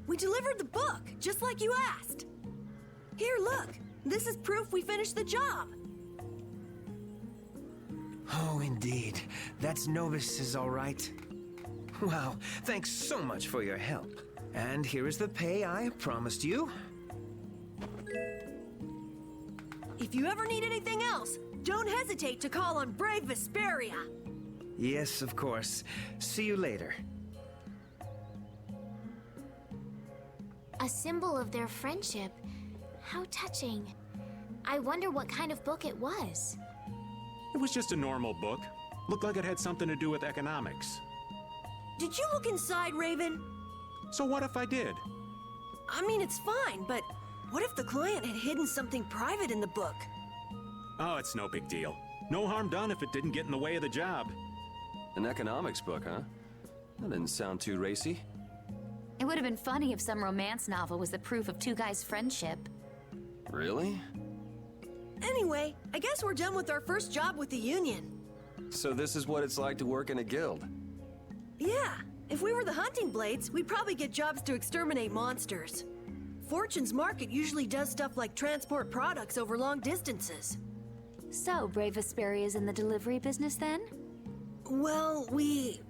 We delivered the book, just like you asked. Here, look. This is proof we finished the job. Oh, indeed. That's Novus, all right. Wow, thanks so much for your help. And here is the pay I promised you. If you ever need anything else, don't hesitate to call on brave Vesperia. Yes, of course. See you later. A symbol of their friendship. How touching. I wonder what kind of book it was. It was just a normal book. Looked like it had something to do with economics. Did you look inside, Raven? So what if I did? I mean, it's fine, but what if the client had hidden something private in the book? Oh, it's no big deal. No harm done if it didn't get in the way of the job. An economics book, huh? That didn't sound too racy. It would have been funny if some romance novel was the proof of two guys' friendship. Really? Anyway, I guess we're done with our first job with the Union. So this is what it's like to work in a guild. Yeah, if we were the Hunting Blades, we'd probably get jobs to exterminate monsters. Fortune's Market usually does stuff like transport products over long distances. So, Brave Vesperia's in the delivery business then? Well, we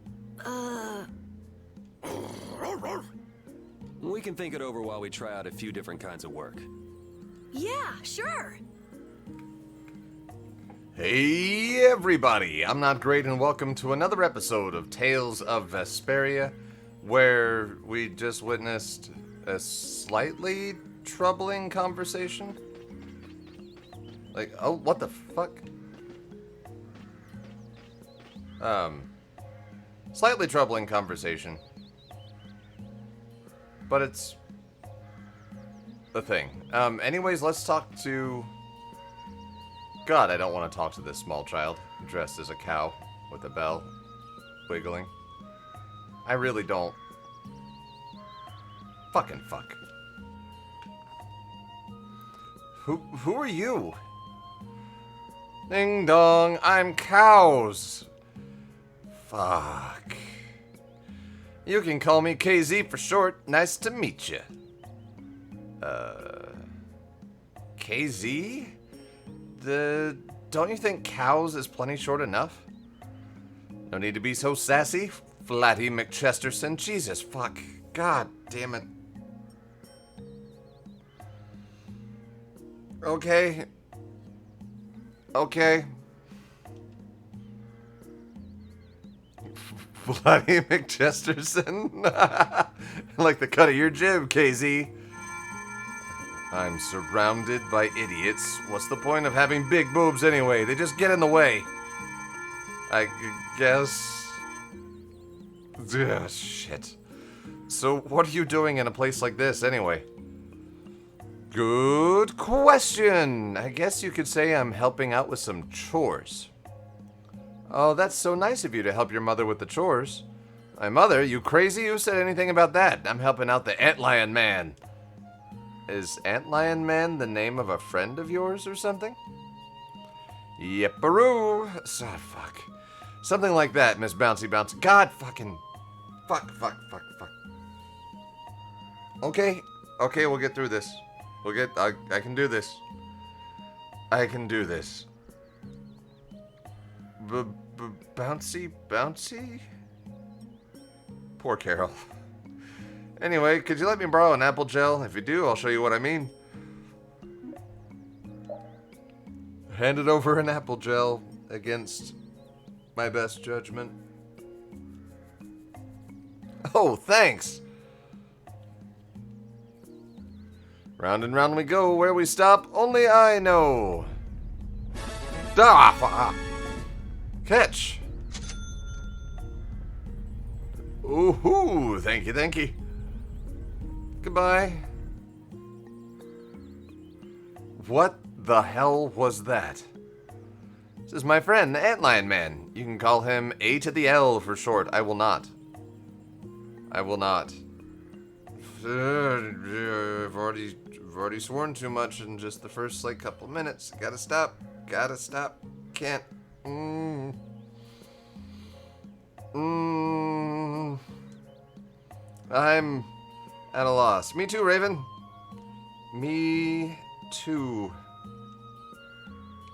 We can think it over while we try out a few different kinds of work. yeah, sure. Hey everybody, I'm Not Great and welcome to another episode of Tales of Vesperia, where we just witnessed a slightly troubling conversation. Like, oh, what the fuck? Slightly troubling conversation. But it's the thing. Anyways, let's talk to... God, I don't want to talk to this small child dressed as a cow with a bell wiggling. I really don't. Fucking fuck. Who are you? Ding dong, I'm cows. Fuck. You can call me KZ for short. Nice to meet you. KZ? Don't you think cows is plenty short enough? No need to be so sassy, Flatty McChesterson. Jesus, fuck. God damn it. Okay. Okay. Flatty McChesterson? I like the cut of your jib, KZ. I'm surrounded by idiots. What's the point of having big boobs anyway? They just get in the way. I guess... Ugh, shit. So what are you doing in a place like this anyway? Good question. I guess you could say I'm helping out with some chores. Oh, that's so nice of you to help your mother with the chores. My mother? You crazy? Who said anything about that? I'm helping out the Antlion Man. Is Antlion Man the name of a friend of yours or something? Yepperoo. Fuck. Something like that, Miss Bouncy Bouncy. God fucking... Fuck. Okay, we'll get through this. I can do this. I can do this. Bouncy? Poor Carol. Anyway, could you let me borrow an apple gel? If you do, I'll show you what I mean. Handed over an apple gel against my best judgment. Oh, thanks! Round and round we go. Where we stop, only I know. Catch! Ooh, thank you. Goodbye. What the hell was that? This is my friend, the Antlion Man. You can call him A to the L for short. I will not. I've already sworn too much in just the first, couple minutes. Gotta stop. Can't. At a loss. Me too, Raven. Me too.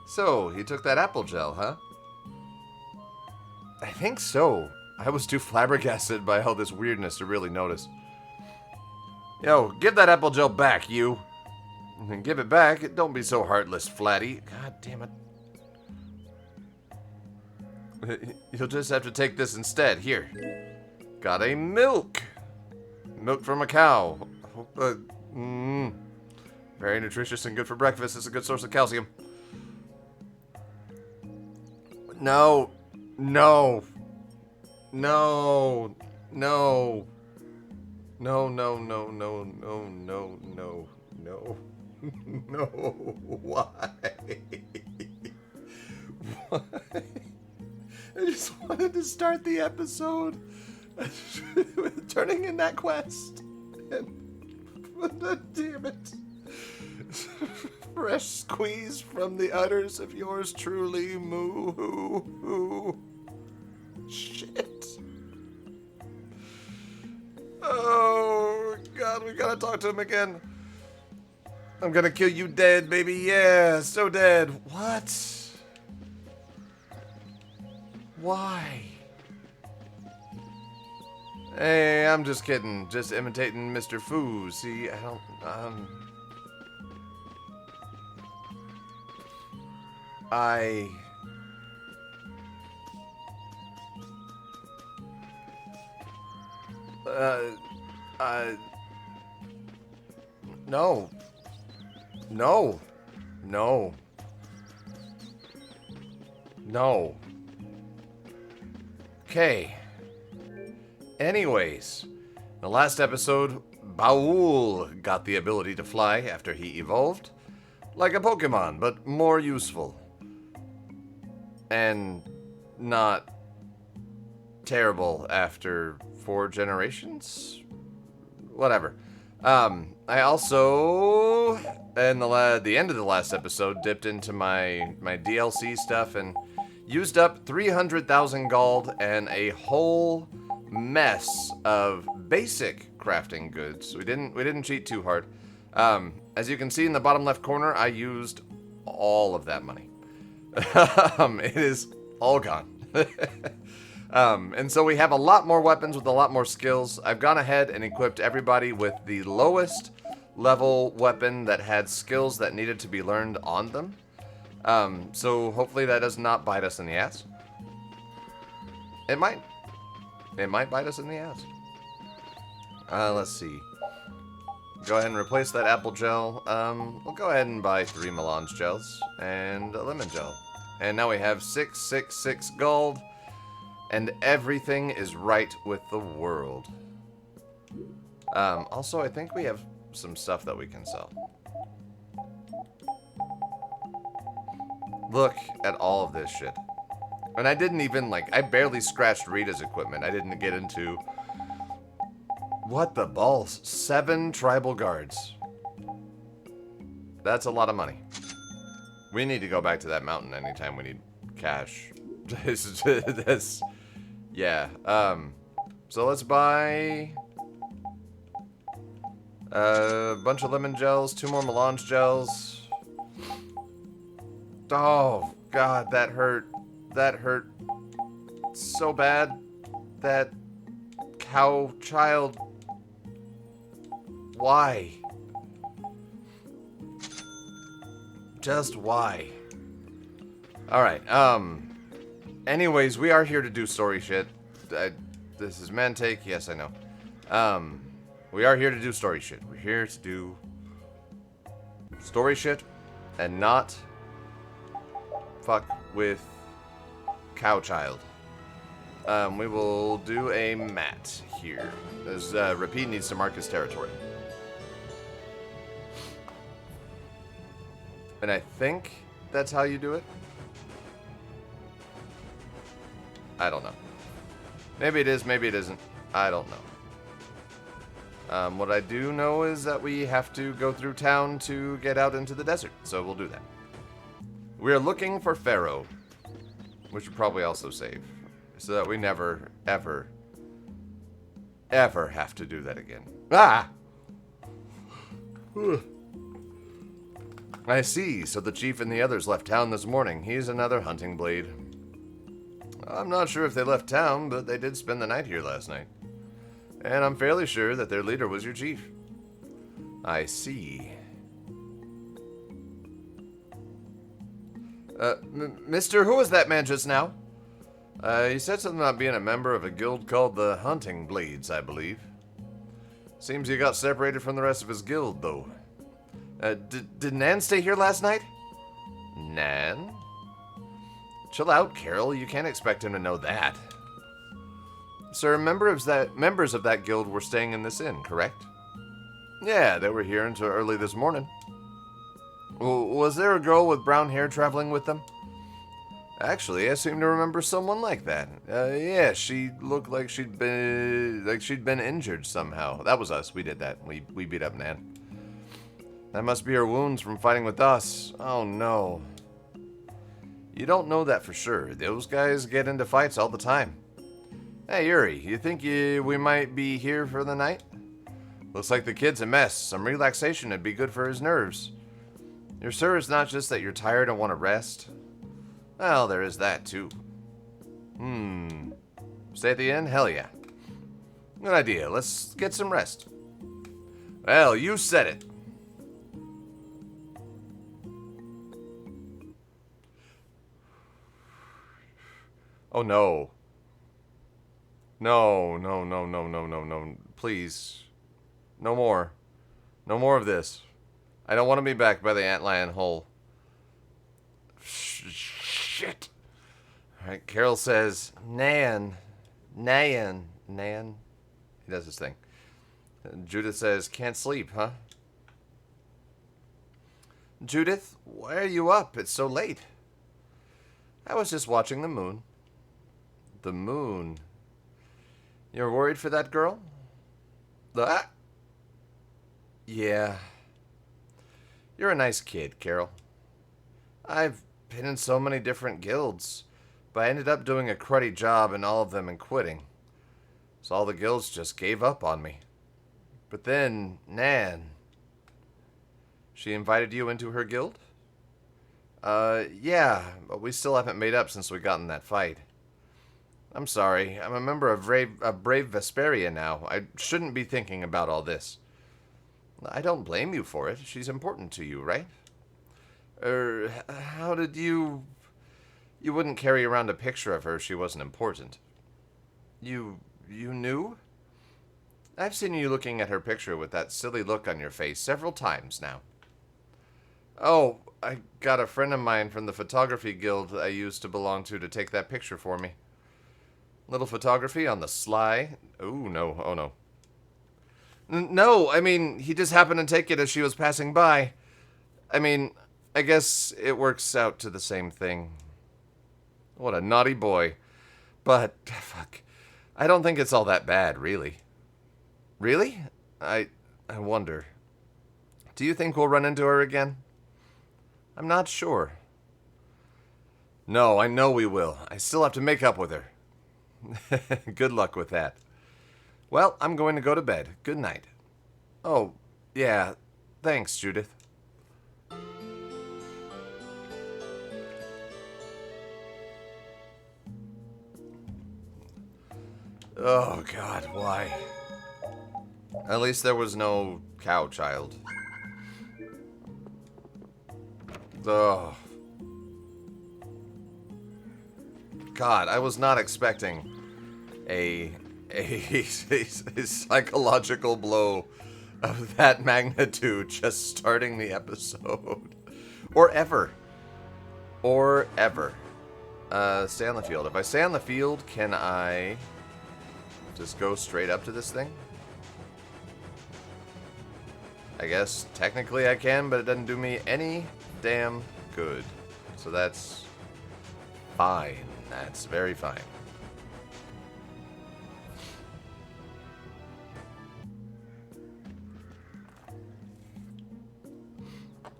So, he took that apple gel, huh? I think so. I was too flabbergasted by all this weirdness to really notice. Yo, give that apple gel back, you. And give it back. Don't be so heartless, Flatty. God damn it. You'll just have to take this instead. Here. Got a milk. Milk from a cow. Very nutritious and good for breakfast. It's a good source of calcium. No. No. No. No. No, no, no, no, no, no, no, no. No. Why? Why? I just wanted to start the episode with turning in that quest. And damn it. Fresh squeeze from the udders of yours truly, moo. Shit. Oh, God, we gotta talk to him again. I'm gonna kill you dead, baby. Yeah, so dead. What? Why? Hey, I'm just kidding. Just imitating Mr. Fu. See, I don't, no. No. No. No. Okay. Anyways, in the last episode, Baul got the ability to fly after he evolved. Like a Pokemon, but more useful. And not terrible after 4 generations? Whatever. I also, in the end of the last episode, dipped into my DLC stuff and used up 300,000 gold and a whole mess of basic crafting goods. We didn't cheat too hard. As you can see in the bottom left corner, I used all of that money. It is all gone. And so we have a lot more weapons with a lot more skills. I've gone ahead and equipped everybody with the lowest level weapon that had skills that needed to be learned on them. So hopefully that does not bite us in the ass. It might. It might bite us in the ass. Let's see. Go ahead and replace that apple gel. We'll go ahead and buy 3 melange gels and a lemon gel. And now we have 666 gold. And everything is right with the world. Also, I think we have some stuff that we can sell. Look at all of this shit. And I didn't even, I barely scratched Rita's equipment. I didn't get into... What the balls? 7 tribal guards. That's a lot of money. We need to go back to that mountain anytime we need cash. This... Yeah, so let's buy a bunch of lemon gels, 2 more melange gels. Oh, God, that hurt. That hurt so bad. That cow child. Why? Just why? Alright, anyways, we are here to do story shit. This is Mantake, yes, I know. We are here to do story shit. We're here to do story shit and not fuck with Cowchild. We will do a mat here. As Repeat needs to mark his territory. And I think that's how you do it. I don't know. Maybe it is, maybe it isn't. I don't know. What I do know is that we have to go through town to get out into the desert, so we'll do that. We are looking for Phaeroh, which would probably also save, so that we never, ever, ever have to do that again. Ah! I see, so the chief and the others left town this morning. He's another hunting blade. I'm not sure if they left town, but they did spend the night here last night. And I'm fairly sure that their leader was your chief. I see. Mister, who was that man just now? He said something about being a member of a guild called the Hunting Blades, I believe. Seems he got separated from the rest of his guild, though. Did Nan stay here last night? Nan? Chill out, Carol. You can't expect him to know that. Sir, members of that guild were staying in this inn, correct? Yeah, they were here until early this morning. Was there a girl with brown hair traveling with them? Actually, I seem to remember someone like that. Yeah, she looked like she'd been injured somehow. That was us. We did that. We beat up Nan. That must be her wounds from fighting with us. Oh no. You don't know that for sure. Those guys get into fights all the time. Hey Yuri, you think we might be here for the night? Looks like the kid's a mess. Some relaxation would be good for his nerves. You're sure it's not just that you're tired and want to rest? Well, there is that too. Stay at the inn? Hell yeah. Good idea. Let's get some rest. Well, you said it. Oh no. No, no, no, no, no, no, no. Please. No more. No more of this. I don't want to be back by the antlion hole. Shit. Alright, Carol says, Nan. Nan. Nan. He does his thing. Judith says, can't sleep, huh? Judith, why are you up? It's so late. I was just watching the moon. The moon. You're worried for that girl? Yeah. You're a nice kid, Carol. I've been in so many different guilds, but I ended up doing a cruddy job in all of them and quitting. So all the guilds just gave up on me. But then, Nan. She invited you into her guild? Yeah, but we still haven't made up since we got in that fight. I'm sorry. I'm a member of brave Vesperia now. I shouldn't be thinking about all this. I don't blame you for it. She's important to you, right? How did you... You wouldn't carry around a picture of her if she wasn't important. You knew? I've seen you looking at her picture with that silly look on your face several times now. Oh, I got a friend of mine from the photography guild I used to belong to take that picture for me. Little photography on the sly. Oh, no. Oh, no. No, I mean, he just happened to take it as she was passing by. I mean, I guess it works out to the same thing. What a naughty boy. But, fuck, I don't think it's all that bad, really. Really? I wonder. Do you think we'll run into her again? I'm not sure. No, I know we will. I still have to make up with her. Good luck with that. Well, I'm going to go to bed. Good night. Oh, yeah. Thanks, Judith. Oh, God, why? At least there was no cow child. Oh. God, I was not expecting a psychological blow of that magnitude just starting the episode. Or ever. Or ever. Stay on the field. If I stay on the field, can I just go straight up to this thing? I guess technically I can, but it doesn't do me any damn good. So that's fine. That's very fine.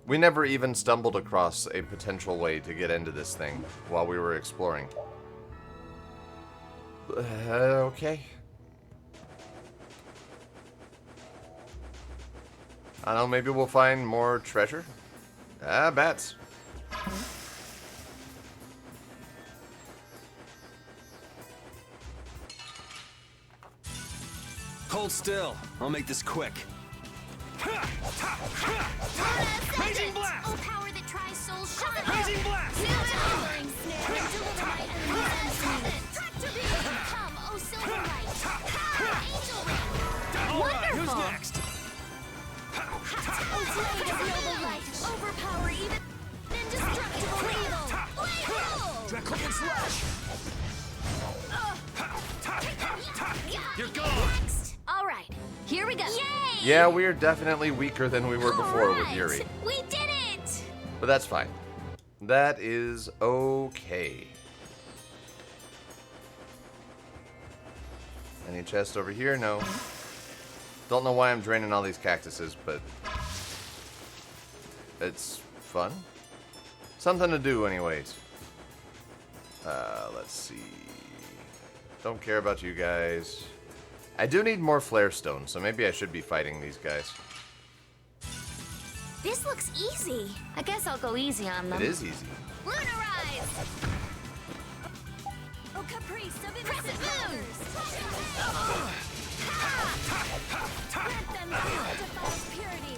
We never even stumbled across a potential way to get into this thing while we were exploring. Okay. I don't know, maybe we'll find more treasure? Ah, bats. Hold still. I'll make this quick. Raging blast! Oh, power that tries souls sharp! Raging blast! Devouring snare! And deliver my enemies and Tractor beam! Come, oh silver light! Angel ring! Alright, who's next? Oh, blade of noble light! Overpower even indestructible evil! Blade Draconian slash! You're gone! Next! Alright, here we go. Yay! Yeah, we are definitely weaker than we were before with Alright, Yuri. we did it! But that's fine. That is okay. Any chest over here? No. Don't know why I'm draining all these cactuses, but it's fun. Something to do anyways. Let's see. Don't care about you guys. I do need more flare stones, so maybe I should be fighting these guys. This looks easy. I guess I'll go easy on them. It is easy. Lunarize! Oh, Caprice of Crescent moons! Grant them defies purity.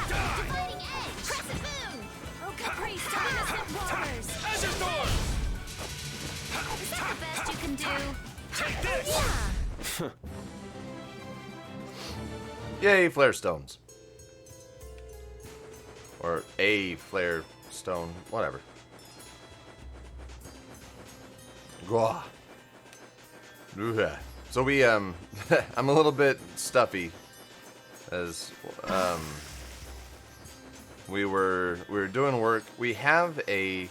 Dividing edge! Crescent moon! Oh, Caprice of innocent waters. Azure Storm! Is that the best you can do? Take this! Yeah! Yay, flare stones. Or a flare stone, whatever. Gwah. Ooh-ha. So we, I'm a little bit stuffy, as, we were doing work. We have a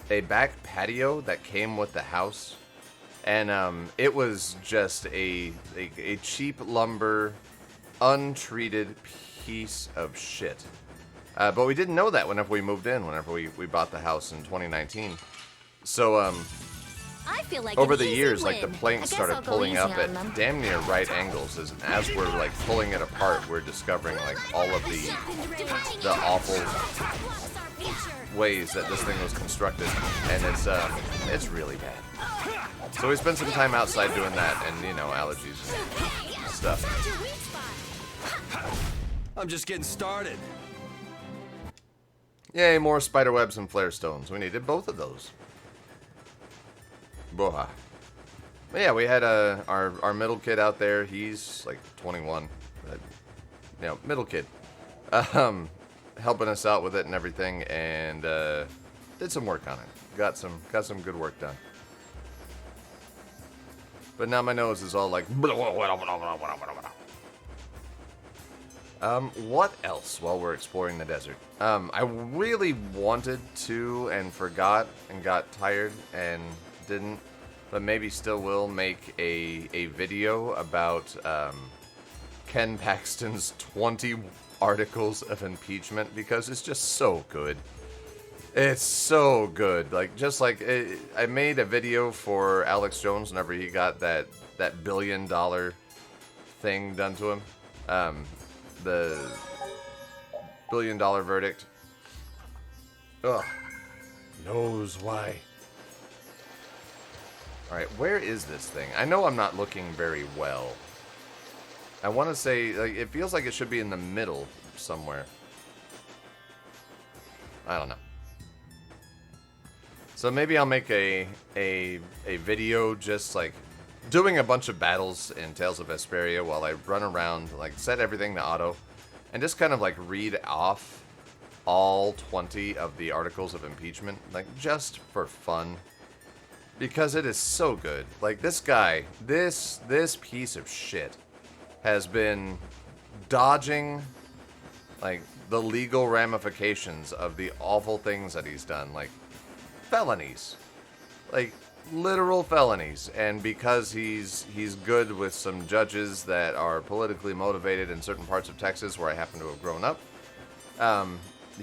back patio that came with the house, and, it was just a cheap lumber, untreated piece of shit. But we didn't know that whenever we moved in, whenever we bought the house in 2019. So, I feel like over an the easy years, like the win. I planks guess started I'll go pulling easy up on at them. damn near right angles, as we're like pulling it apart, we're discovering like all of the awful Blocks our future! ways that this thing was constructed, and it's really bad. So we spent some time outside doing that, and you know, allergies and stuff. Found your weak spot! I'm just getting started. Yay, more spider webs and flare stones. We needed both of those. Boha. But yeah, we had our middle kid out there. He's like 21. You know, middle kid. Helping us out with it and everything, and did some work on it. Got some good work done. But now my nose is all like. What else while we're exploring the desert? I really wanted to and forgot and got tired and didn't, but maybe still will make a video about Ken Paxton's 20 articles of impeachment, because it's just so good. It's so good. Like, just like I made a video for Alex Jones whenever he got that $1 billion thing done to him. The $1 billion verdict. Ugh. Knows why. Alright, where is this thing? I know I'm not looking very well. I want to say, like, it feels like it should be in the middle somewhere. I don't know. So maybe I'll make a video just like doing a bunch of battles in Tales of Vesperia while I run around, like set everything to auto, and just kind of like read off all 20 of the articles of impeachment, like just for fun. Because it is so good. Like, this guy, this piece of shit has been dodging, like, the legal ramifications of the awful things that he's done. Like, felonies. Like, literal felonies. And because he's good with some judges that are politically motivated in certain parts of Texas where I happen to have grown up,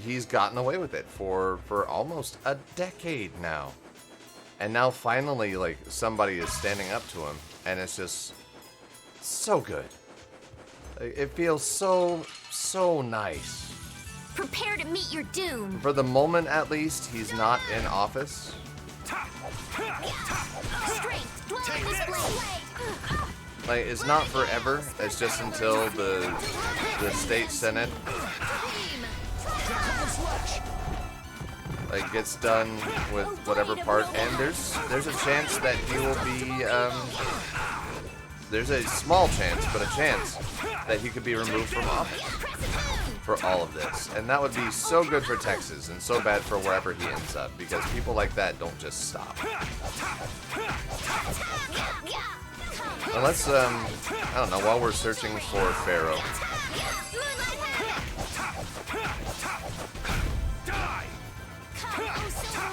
he's gotten away with it for almost a decade now. And now finally, like, somebody is standing up to him, and it's just so good. It feels so nice. Prepare to meet your doom. For the moment, at least, he's not in office. Strength, dwell in this blade. Like, it's not forever. It's just until the state senate like gets done with whatever part, and there's a chance that he will be there's a small chance, but a chance that he could be removed from office for all of this, and that would be so good for Texas and so bad for wherever he ends up, because people like that don't just stop. Well, let's I don't know, while we're searching for Phaeroh.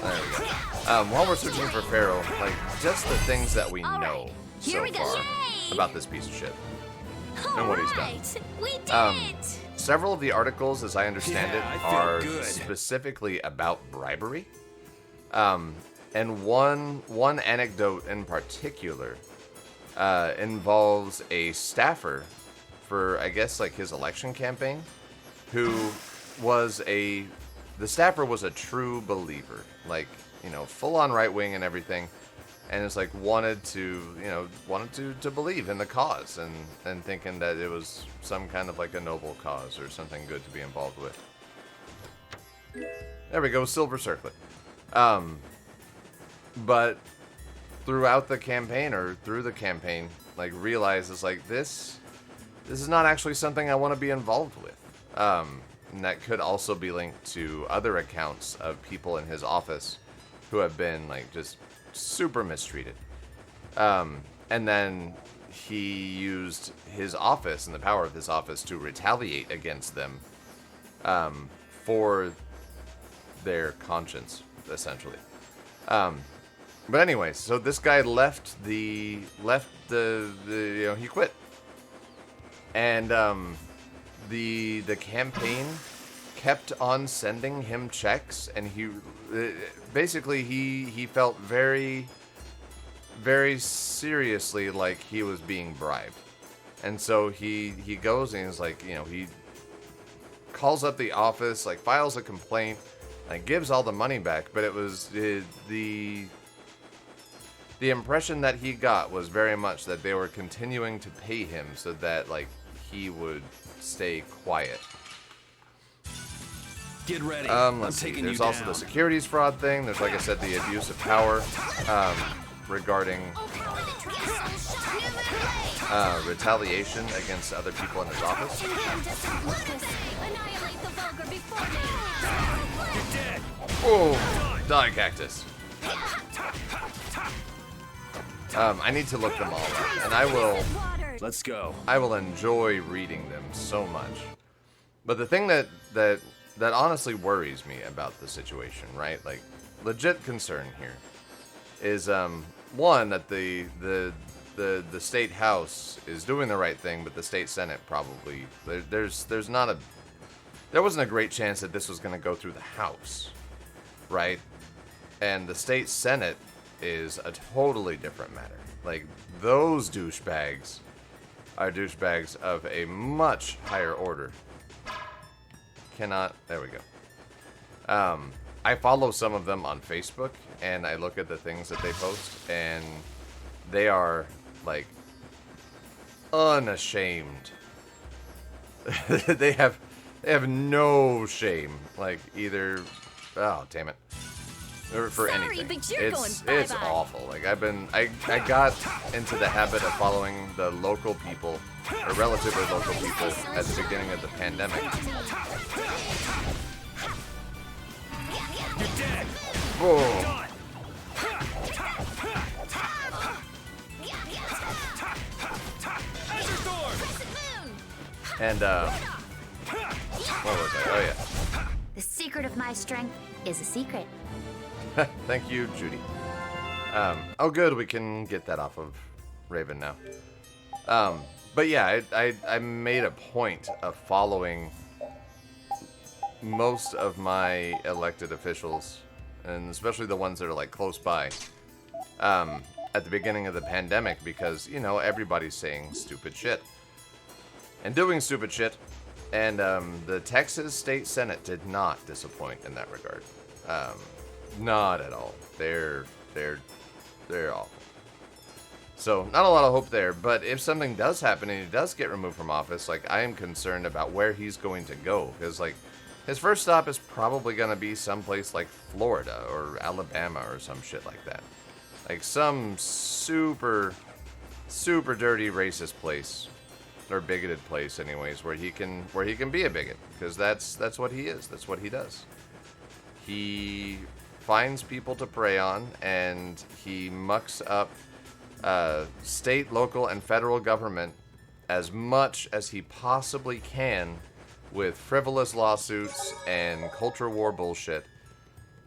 There we go. While we're searching for Phaeroh, like, just the things that we know so far about this piece of shit and what he's done. We did it! Several of the articles, as I understand it, are specifically about bribery. And one anecdote in particular involves a staffer for, I guess, like his election campaign, who was the staffer was a true believer, like, you know, full on right wing and everything, and it's like wanted to believe in the cause and thinking that it was some kind of like a noble cause or something good to be involved with. There we go, silver circlet. But throughout the campaign, or through the campaign, like, realizes like this is not actually something I want to be involved with. And that could also be linked to other accounts of people in his office who have been like just super mistreated. And then he used his office and the power of his office to retaliate against them for their conscience, essentially. But anyways, so this guy left the you know, he quit. And the campaign kept on sending him checks, and he basically he felt very, very seriously like he was being bribed. And so he goes and he's like, you know, he calls up the office, like files a complaint, and gives all the money back. But it was the impression that he got was very much that they were continuing to pay him so that, like, he would stay quiet. Get ready. Let's see. There's also the securities fraud thing. There's, like I said, the abuse of power regarding retaliation against other people in his office. Oh, die, cactus. I need to look them all up, and I will. Let's go. I will enjoy reading them so much. But the thing that honestly worries me about the situation, right? Like, legit concern here is one, that the state house is doing the right thing, but the state senate probably there wasn't a great chance that this was going to go through the house, right? And the state senate is a totally different matter. Like, those douchebags are douchebags of a much higher order. There we go. I follow some of them on Facebook, and I look at the things that they post, and they are, like, unashamed. they have no shame, like, either. Oh, damn it. Or for anything. But you're it's going bye-bye. awful. Like, I got into the habit of following the local people, or relatively local people, at the beginning of the pandemic. You're dead. Oh. And what was I? Oh yeah. The secret of my strength is a secret. Thank you, Judy. Oh, good. We can get that off of Raven now. But yeah, I made a point of following most of my elected officials, and especially the ones that are, like, close by, at the beginning of the pandemic, because, you know, everybody's saying stupid shit. and doing stupid shit. And the Texas State Senate did not disappoint in that regard. Not at all. They're awful. So, not a lot of hope there, but if something does happen and he does get removed from office, like, I am concerned about where he's going to go, because, like, his first stop is probably going to be someplace like Florida or Alabama or some shit like that. Like, some super, super dirty racist place, or bigoted place anyways, where he can be a bigot, because that's what he is, that's what he does. He finds people to prey on, and he mucks up state, local, and federal government as much as he possibly can with frivolous lawsuits and culture war bullshit.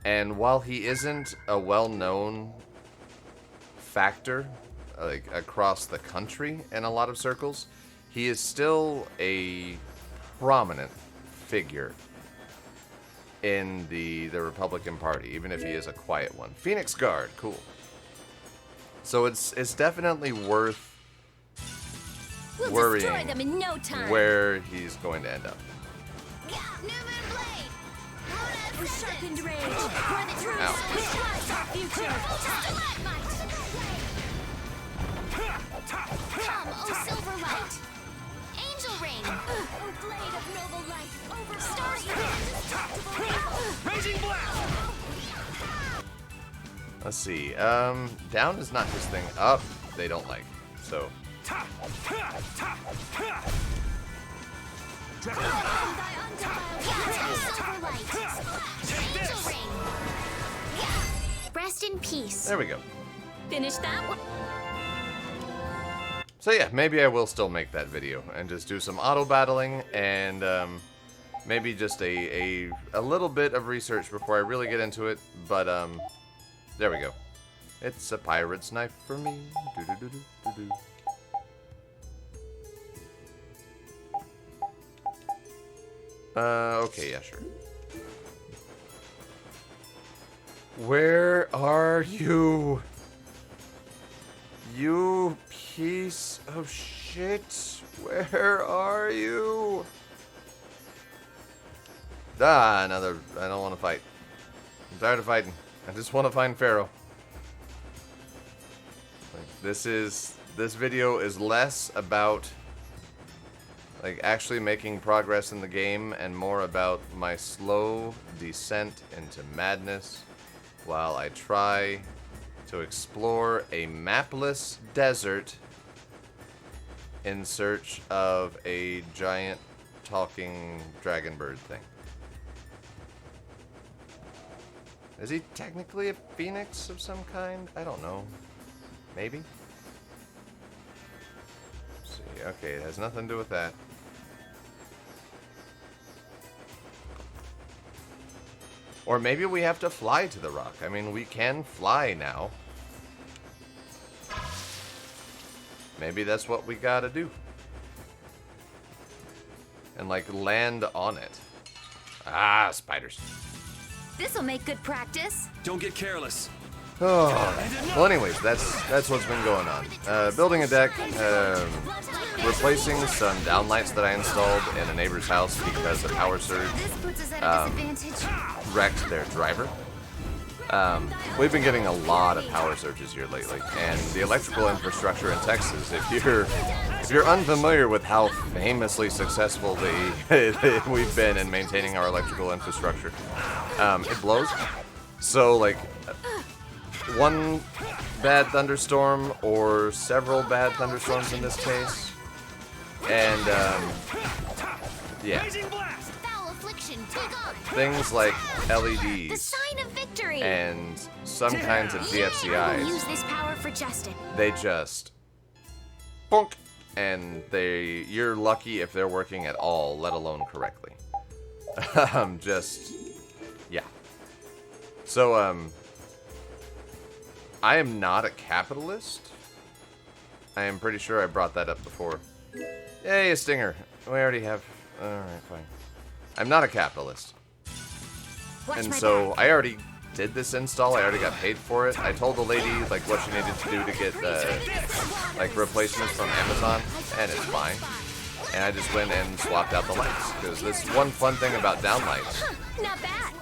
And while he isn't a well-known factor like across the country in a lot of circles, he is still a prominent figure in the Republican Party, even if he is a quiet one. Phoenix Guard, cool. So it's definitely worth worrying destroy them in no time. where he's going to end up. New Moon Blade! With sharpened rage, for the truth, Ow. which lies our future. Come, O Silver Light! Angel Ring! O Blade of Noble Light! Over Stars Raging blast! Let's see. Down is not his thing. Up, they don't like. So. Rest in peace. There we go. Finish that one. So yeah, maybe I will still make that video and just do some auto battling and maybe just a little bit of research before I really get into it. But there we go. It's a pirate's knife for me. Do-do-do-do-do-do. Okay, yeah, sure. Where are you? You piece of shit. Where are you? Ah, another. I don't want to fight. I'm tired of fighting. I just want to find Phaeroh. Like, this video is less about like actually making progress in the game and more about my slow descent into madness while I try to explore a mapless desert in search of a giant talking dragon bird thing. Is he technically a phoenix of some kind? I don't know. Maybe? Let's see. Okay, it has nothing to do with that. Or maybe we have to fly to the rock. I mean, we can fly now. Maybe that's what we gotta do. And, like, land on it. Ah, spiders. This'll make good practice. Don't get careless. Oh. Well, anyways, that's what's been going on. Building a deck, replacing some downlights that I installed in a neighbor's house because the power surge This puts us at a disadvantage. wrecked their driver. We've been getting a lot of power surges here lately, and the electrical infrastructure in Texas, if you're unfamiliar with how famously successful we've been in maintaining our electrical infrastructure, it blows. So, like, one bad thunderstorm or several bad thunderstorms in this case, and yeah, Foul affliction, take on. things like The LEDs sign of victory. and some kinds of I will use DFCIs, this power for justice. they just bonk, and you're lucky if they're working at all, let alone correctly. Just yeah. So I am not a capitalist. I am pretty sure I brought that up before. Yay, a stinger. We already have. Alright, fine. I'm not a capitalist. Watch And my so back. I already did this install. I already got paid for it. I told the lady like what she needed to do to get like replacements from Amazon, and it's fine. and I just went and swapped out the lights. Because that's one fun thing about downlights. Not bad.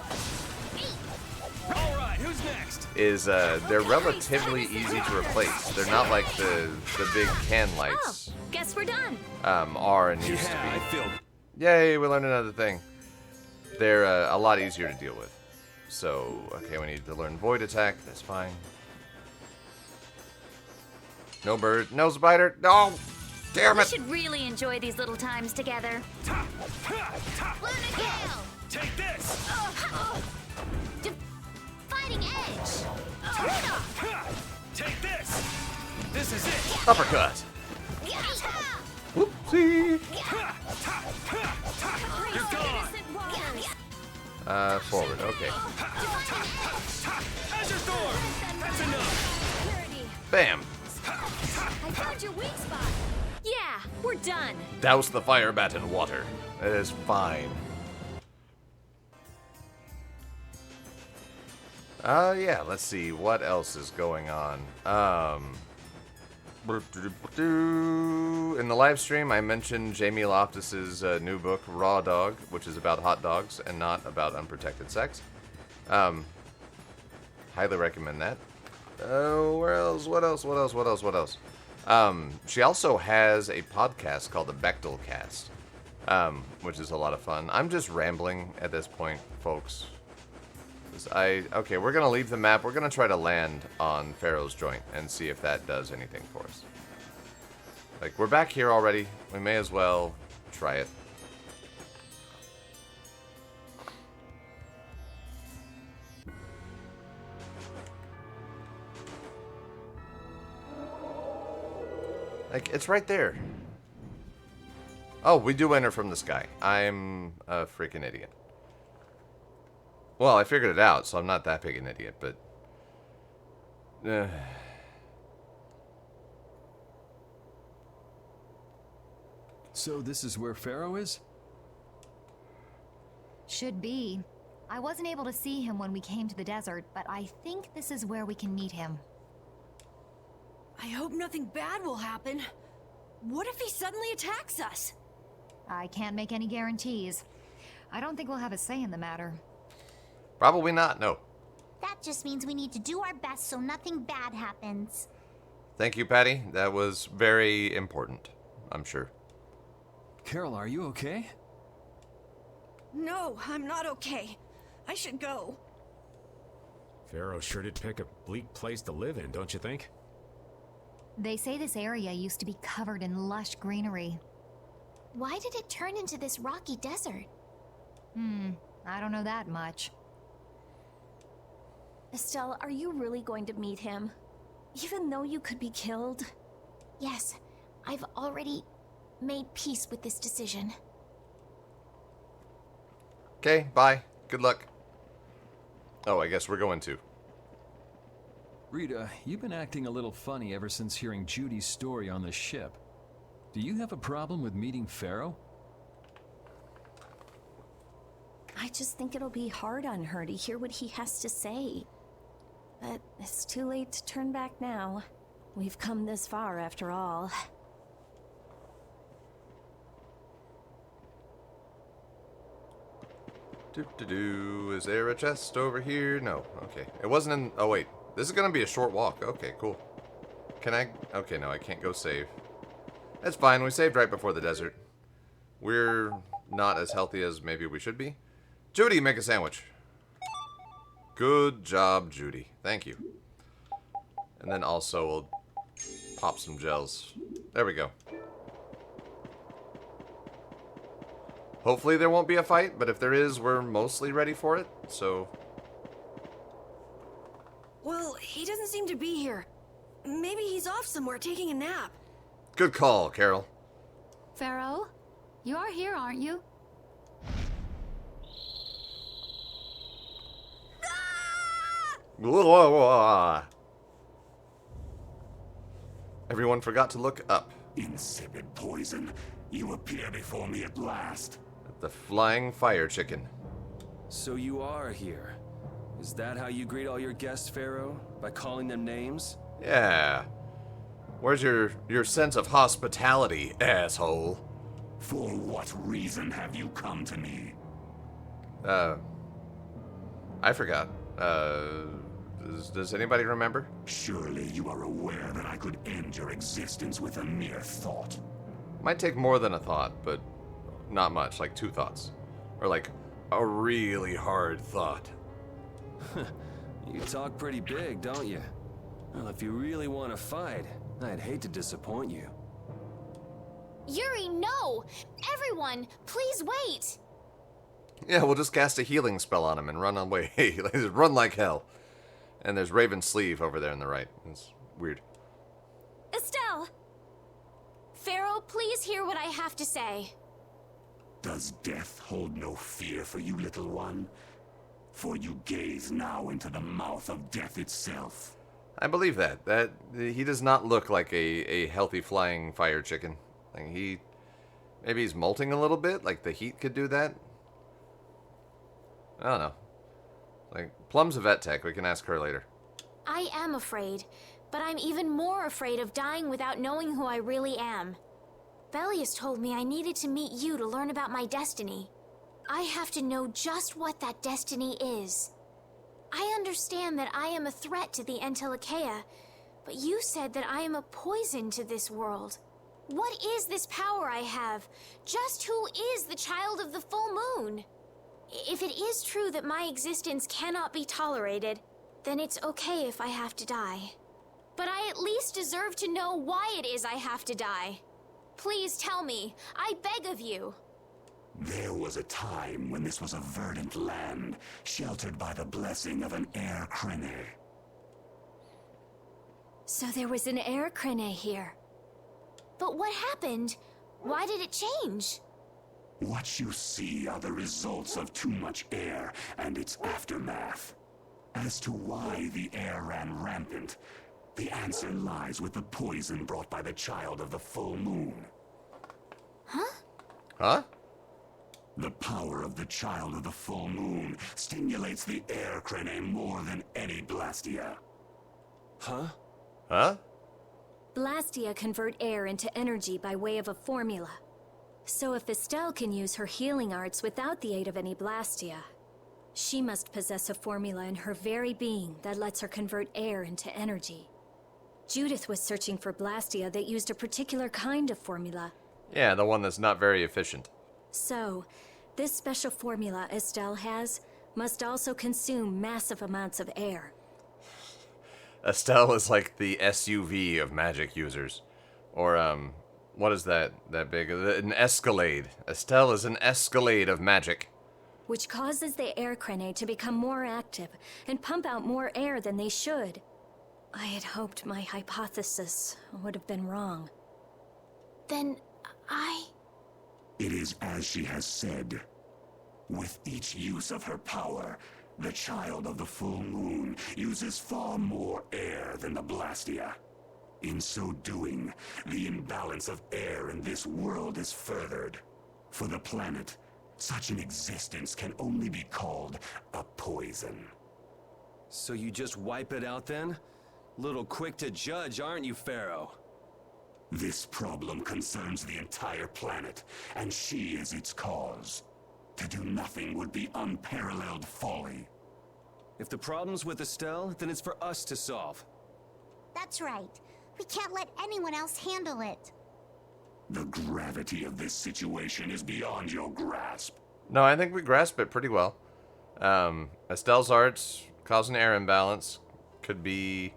All right, who's next? Is they're relatively easy to replace. They're not like the big can lights Guess we're done. are and used to Yeah, I be. feel. Yay, we learned another thing. They're a lot easier to deal with. So, okay, we need to learn Void Attack. That's fine. No bird, no spider. No! Damn We it! should really enjoy these little times together. Luna Gale. Take this. Fighting Edge. Take this. This is it. Uppercut! Whoopsie! You're gone. Forward, okay. Azure Storm. That's enough. Bam! I found your weak spot. Yeah, we're done. Douse the fire bat in water. It is fine. Yeah, let's see what else is going on. In the live stream, I mentioned Jamie Loftus's new book, Raw Dog, which is about hot dogs and not about unprotected sex. Highly recommend that. Where else? What else? She also has a podcast called the Bechtel Cast, which is a lot of fun. I'm just rambling at this point, folks. Okay, we're gonna leave the map. We're gonna try to land on Phaeroh's joint and see if that does anything for us. Like, we're back here already. We may as well try it. Like, it's right there. Oh, we do enter from the sky. I'm a freaking idiot. Well, I figured it out, so I'm not that big an idiot, but... So this is where Phaeroh is? Should be. I wasn't able to see him when we came to the desert, but I think this is where we can meet him. I hope nothing bad will happen. What if he suddenly attacks us? I can't make any guarantees. I don't think we'll have a say in the matter. Probably not, no. That just means we need to do our best so nothing bad happens. Thank you, Patty. That was very important, I'm sure. Carol, are you okay? No, I'm not okay. I should go. Phaeroh sure did pick a bleak place to live in, don't you think? They say this area used to be covered in lush greenery. Why did it turn into this rocky desert? I don't know that much. Estelle, are you really going to meet him? Even though you could be killed? Yes, I've already made peace with this decision. Okay, bye. Good luck. Oh, I guess we're going to. Rita, you've been acting a little funny ever since hearing Judy's story on the ship. Do you have a problem with meeting Phaeroh? I just think it'll be hard on her to hear what he has to say. But it's too late to turn back now. We've come this far after all. Is there a chest over here? No. Okay. It wasn't in... Oh, wait. This is going to be a short walk. Okay, cool. Can I... Okay, no, I can't go save. That's fine. We saved right before the desert. We're not as healthy as maybe we should be. Judy, make a sandwich. Good job, Judy. Thank you. And then also we'll pop some gels. There we go. Hopefully there won't be a fight, but if there is, we're mostly ready for it, so... Well, he doesn't seem to be here. Maybe he's off somewhere taking a nap. Good call, Carol. Phaeroh? You are here, aren't you? Everyone forgot to look up. Insipid poison, you appear before me at last. The flying fire chicken. So you are here. Is that how you greet all your guests, Phaeroh? By calling them names? Yeah. Where's your sense of hospitality, asshole? For what reason have you come to me? I forgot. Does anybody remember? Surely you are aware that I could end your existence with a mere thought. Might take more than a thought, but not much, like 2 thoughts. Or like a really hard thought. You talk pretty big, don't you? Well, if you really want to fight, I'd hate to disappoint you. Yuri, no! Everyone, please wait! Yeah, we'll just cast a healing spell on him and run away. Run like hell. And there's Raven's sleeve over there on the right. It's weird. Estelle! Phaeroh, please hear what I have to say. Does death hold no fear for you, little one? For you gaze now into the mouth of death itself. I believe that. He does not look like a healthy flying fire chicken. Like maybe he's molting a little bit, like the heat could do that. I don't know. Like, Plum's a vet tech, we can ask her later. I am afraid, but I'm even more afraid of dying without knowing who I really am. Bellius told me I needed to meet you to learn about my destiny. I have to know just what that destiny is. I understand that I am a threat to the Entelecheia, but you said that I am a poison to this world. What is this power I have? Just who is the child of the full moon? If it is true that my existence cannot be tolerated, then it's okay if I have to die. But I at least deserve to know why it is I have to die. Please tell me, I beg of you. There was a time when this was a verdant land, sheltered by the blessing of an air crene. So there was an air crene here. But what happened? Why did it change? What you see are the results of too much air and its aftermath. As to why the air ran rampant, the answer lies with the poison brought by the child of the full moon. Huh? Huh? The power of the child of the full moon stimulates the air crene more than any blastia. Huh? Huh? Blastia convert air into energy by way of a formula. So if Estelle can use her healing arts without the aid of any blastia, she must possess a formula in her very being that lets her convert air into energy. Judith was searching for blastia that used a particular kind of formula. Yeah, the one that's not very efficient. So, this special formula Estelle has must also consume massive amounts of air. Estelle is like the SUV of magic users. Or, what is that big? An Escalade. Estelle is an Escalade of magic. Which causes the air crene to become more active and pump out more air than they should. I had hoped my hypothesis would have been wrong. Then It is as she has said. With each use of her power, the child of the full moon uses far more air than the blastia. In so doing, the imbalance of air in this world is furthered. For the planet, such an existence can only be called a poison. So you just wipe it out then? Little quick to judge, aren't you, Phaeroh? This problem concerns the entire planet, and she is its cause. To do nothing would be unparalleled folly. If the problem's with Estelle, then it's for us to solve. That's right. We can't let anyone else handle it. The gravity of this situation is beyond your grasp. No, I think we grasp it pretty well. Estelle's arts cause an air imbalance. Could be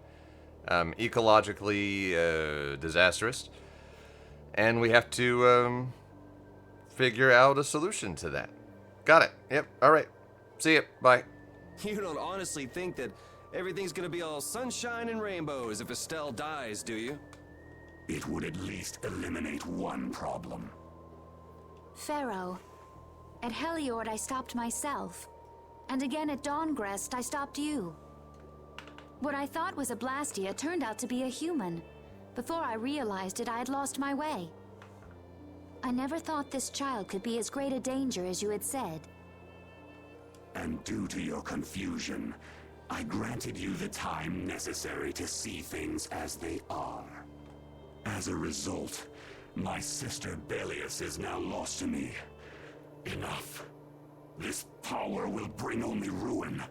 ecologically disastrous. And we have to figure out a solution to that. Got it. Yep. All right. See ya. Bye. You don't honestly think that everything's gonna be all sunshine and rainbows if Estelle dies, do you? It would at least eliminate one problem. Phaeroh, at Heliord I stopped myself. And again at Dawngrest I stopped you. What I thought was a Blastia turned out to be a human. Before I realized it, I had lost my way. I never thought this child could be as great a danger as you had said. And due to your confusion, I granted you the time necessary to see things as they are. As a result, My sister Belius is now lost to me. Enough. This power will bring only ruin.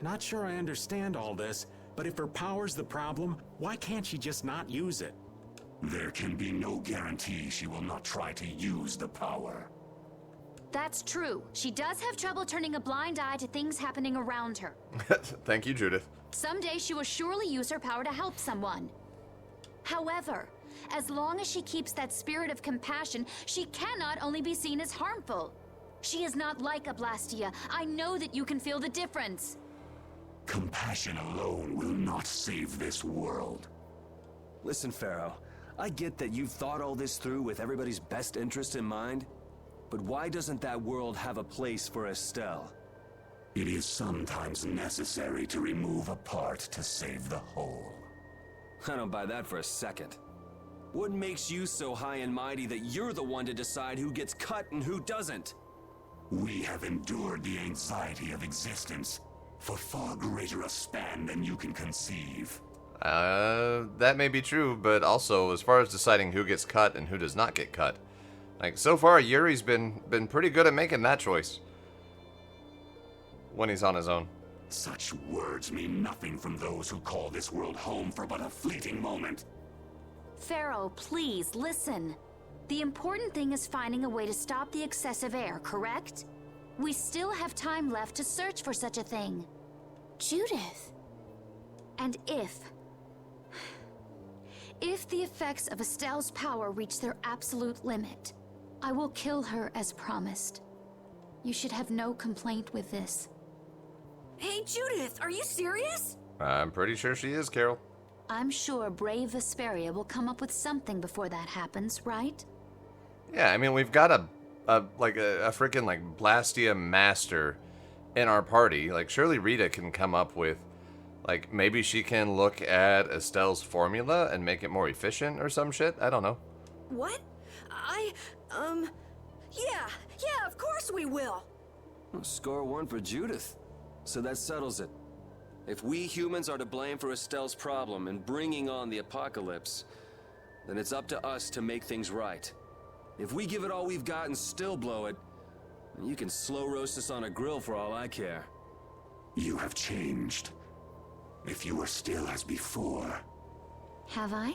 Not sure I understand all this, but if her power's the problem, why can't she just not use it? There can be no guarantee she will not try to use the power. That's true. She does have trouble turning a blind eye to things happening around her. Thank you, Judith. Someday she will surely use her power to help someone. However, as long as she keeps that spirit of compassion, she cannot only be seen as harmful. She is not like a Blastia. I know that you can feel the difference. Compassion alone will not save this world. Listen, Phaeroh, I get that you've thought all this through with everybody's best interest in mind, but why doesn't that world have a place for Estelle? It is sometimes necessary to remove a part to save the whole. I don't buy that for a second. What makes you so high and mighty that you're the one to decide who gets cut and who doesn't? We have endured the anxiety of existence for far greater a span than you can conceive. That may be true, but also, as far as deciding who gets cut and who does not get cut, like, so far, Yuri's been pretty good at making that choice. When he's on his own. Such words mean nothing from those who call this world home for but a fleeting moment. Phaeroh, please, listen. The important thing is finding a way to stop the excessive air, correct? We still have time left to search for such a thing. Judith. And if the effects of Estelle's power reach their absolute limit, I will kill her as promised. You should have no complaint with this. Hey, Judith, are you serious? I'm pretty sure she is, Carol. I'm sure brave Vesperia will come up with something before that happens, right? Yeah, I mean, we've got a freaking, like, Blastia master in our party. Like, surely Rita can come up with, like, maybe she can look at Estelle's formula and make it more efficient or some shit. I don't know. What? Yeah, of course we will. Well, score one for Judith. So that settles it. If we humans are to blame for Estelle's problem and bringing on the apocalypse, then it's up to us to make things right. If we give it all we've got and still blow it, you can slow roast us on a grill for all I care. You have changed. If you were still as before. Have I?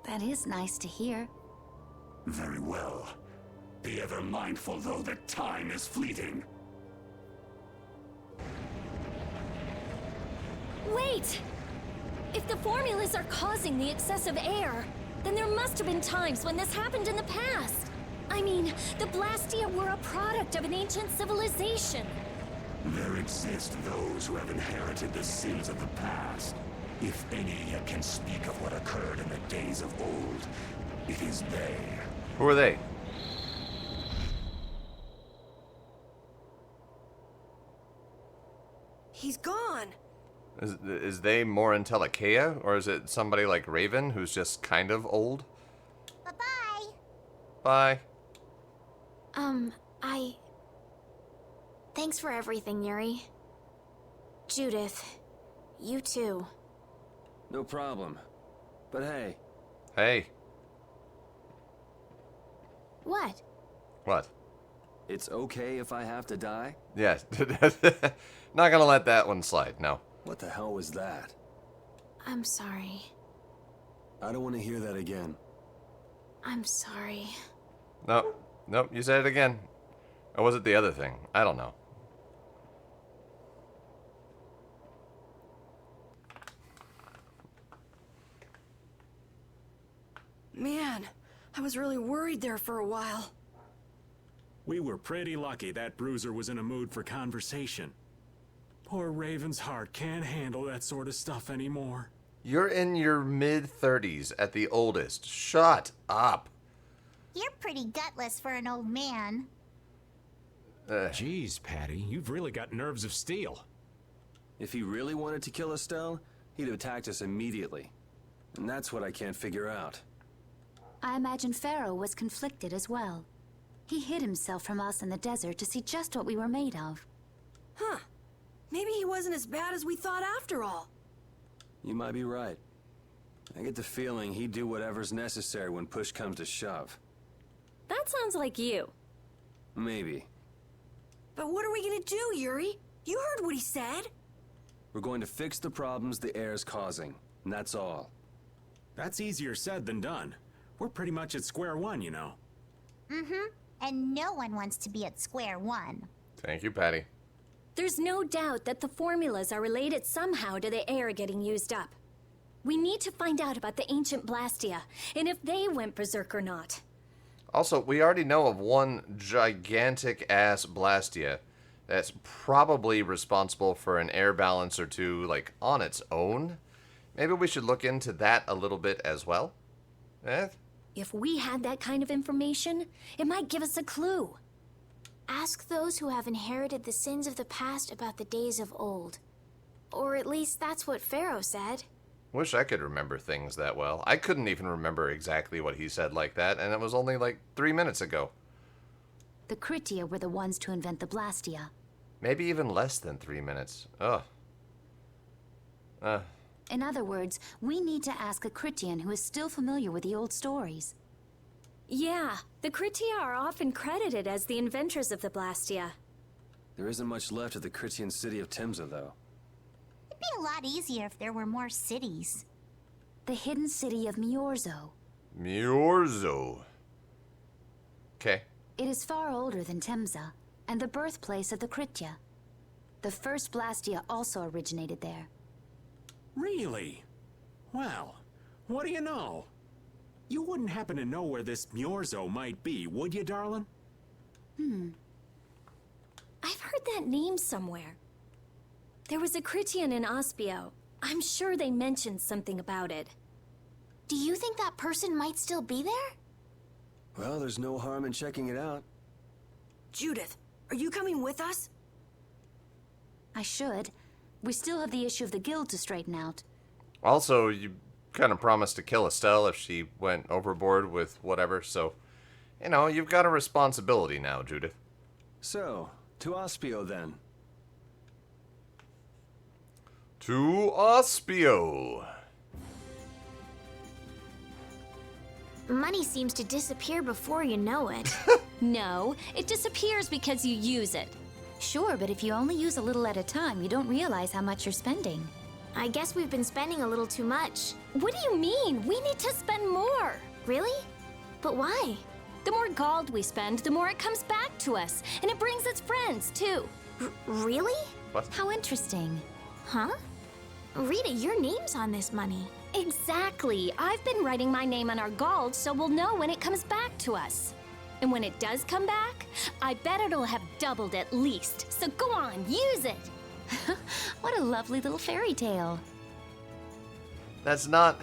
That is nice to hear. Very well. Be ever mindful, though, that time is fleeting. Wait! If the formulas are causing the excessive air, then there must have been times when this happened in the past. I mean, the Blastia were a product of an ancient civilization. There exist those who have inherited the sins of the past. If any yet can speak of what occurred in the days of old, it is they. Who are they? He's gone. Is they more Intellicaea, or is it somebody like Raven who's just kind of old? Bye-bye. Bye. Thanks for everything, Yuri. Judith, you too. No problem. But hey. Hey. What? What? It's okay if I have to die? Yeah. Not gonna let that one slide, no. What the hell was that? I'm sorry. I don't want to hear that again. I'm sorry. Nope, you said it again. Or was it the other thing? I don't know. Man, I was really worried there for a while. We were pretty lucky that Bruiser was in a mood for conversation. Poor Raven's heart can't handle that sort of stuff anymore. You're in your mid-30s at the oldest. Shut up. You're pretty gutless for an old man. Jeez, Patty, you've really got nerves of steel. If he really wanted to kill Estelle, he'd have attacked us immediately. And that's what I can't figure out. I imagine Phaeroh was conflicted as well. He hid himself from us in the desert to see just what we were made of. Huh. Maybe he wasn't as bad as we thought after all. You might be right. I get the feeling he'd do whatever's necessary when push comes to shove. That sounds like you. Maybe. But what are we gonna do, Yuri? You heard what he said. We're going to fix the problems the air's causing, and that's all. That's easier said than done. We're pretty much at square one, you know. Mm-hmm. And no one wants to be at square one. Thank you, Patty. There's no doubt that the formulas are related somehow to the air getting used up. We need to find out about the ancient Blastia, and if they went berserk or not. Also, we already know of one gigantic-ass Blastia that's probably responsible for an air balance or two, like, on its own. Maybe we should look into that a little bit as well. If we had that kind of information, it might give us a clue. Ask those who have inherited the sins of the past about the days of old. Or at least that's what Phaeroh said. Wish I could remember things that well. I couldn't even remember exactly what he said like that, and it was only like 3 minutes ago. The Critia were the ones to invent the Blastia. Maybe even less than 3 minutes. Ugh. In other words, we need to ask a Critian who is still familiar with the old stories. Yeah, the Critia are often credited as the inventors of the Blastia. There isn't much left of the Critian city of Timza, though. It'd be a lot easier if there were more cities. The hidden city of Miorzo. Miorzo. Okay. It is far older than Timza, and the birthplace of the Critia. The first Blastia also originated there. Really? Well, what do you know? You wouldn't happen to know where this Miorzo might be, would you, darling? I've heard that name somewhere. There was a Critian in Ospio. I'm sure they mentioned something about it. Do you think that person might still be there? Well, there's no harm in checking it out. Judith, are you coming with us? I should. We still have the issue of the guild to straighten out. Also, you kind of promised to kill Estelle if she went overboard with whatever, so, you know, you've got a responsibility now, Judith. So, to Ospio then. To Ospio. Money seems to disappear before you know it. No, it disappears because you use it. Sure, but if you only use a little at a time, you don't realize how much you're spending. I guess we've been spending a little too much. What do you mean? We need to spend more. Really? But why? The more gold we spend, the more it comes back to us. And it brings its friends, too. Really? What? How interesting. Huh? Rita, your name's on this money. Exactly. I've been writing my name on our gold so we'll know when it comes back to us. And when it does come back, I bet it'll have doubled at least. So go on, use it. What a lovely little fairy tale. That's not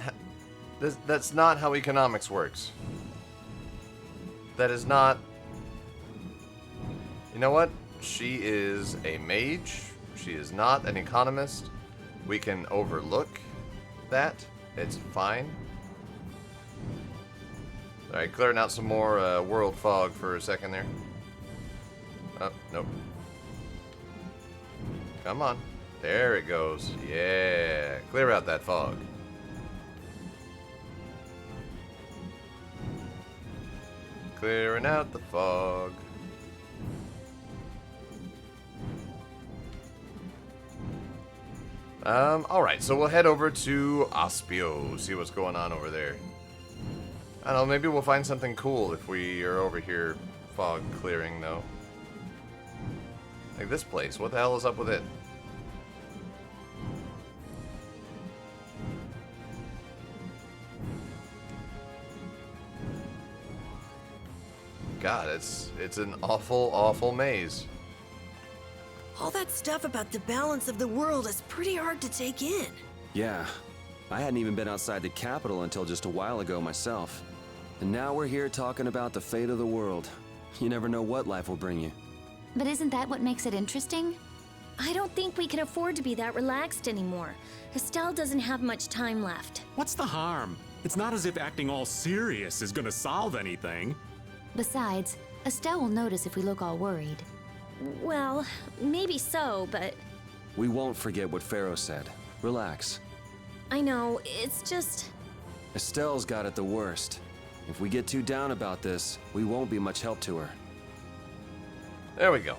how economics works. That is not... You know what? She is a mage. She is not an economist. We can overlook that. It's fine. Alright, clearing out some more world fog for a second there. Oh, nope. Come on. There it goes. Yeah. Clear out that fog. Clearing out the fog. Alright, so we'll head over to Ospio, see what's going on over there. I don't know, maybe we'll find something cool if we are over here fog clearing, though. Like this place, what the hell is up with it? God, it's an awful, awful maze. All that stuff about the balance of the world is pretty hard to take in. Yeah, I hadn't even been outside the capital until just a while ago myself. And now we're here talking about the fate of the world. You never know what life will bring you. But isn't that what makes it interesting? I don't think we can afford to be that relaxed anymore. Estelle doesn't have much time left. What's the harm? It's not as if acting all serious is gonna solve anything. Besides, Estelle will notice if we look all worried. Well, maybe so, but... We won't forget what Phaeroh said. Relax. I know, it's just... Estelle's got it the worst. If we get too down about this, we won't be much help to her. There we go.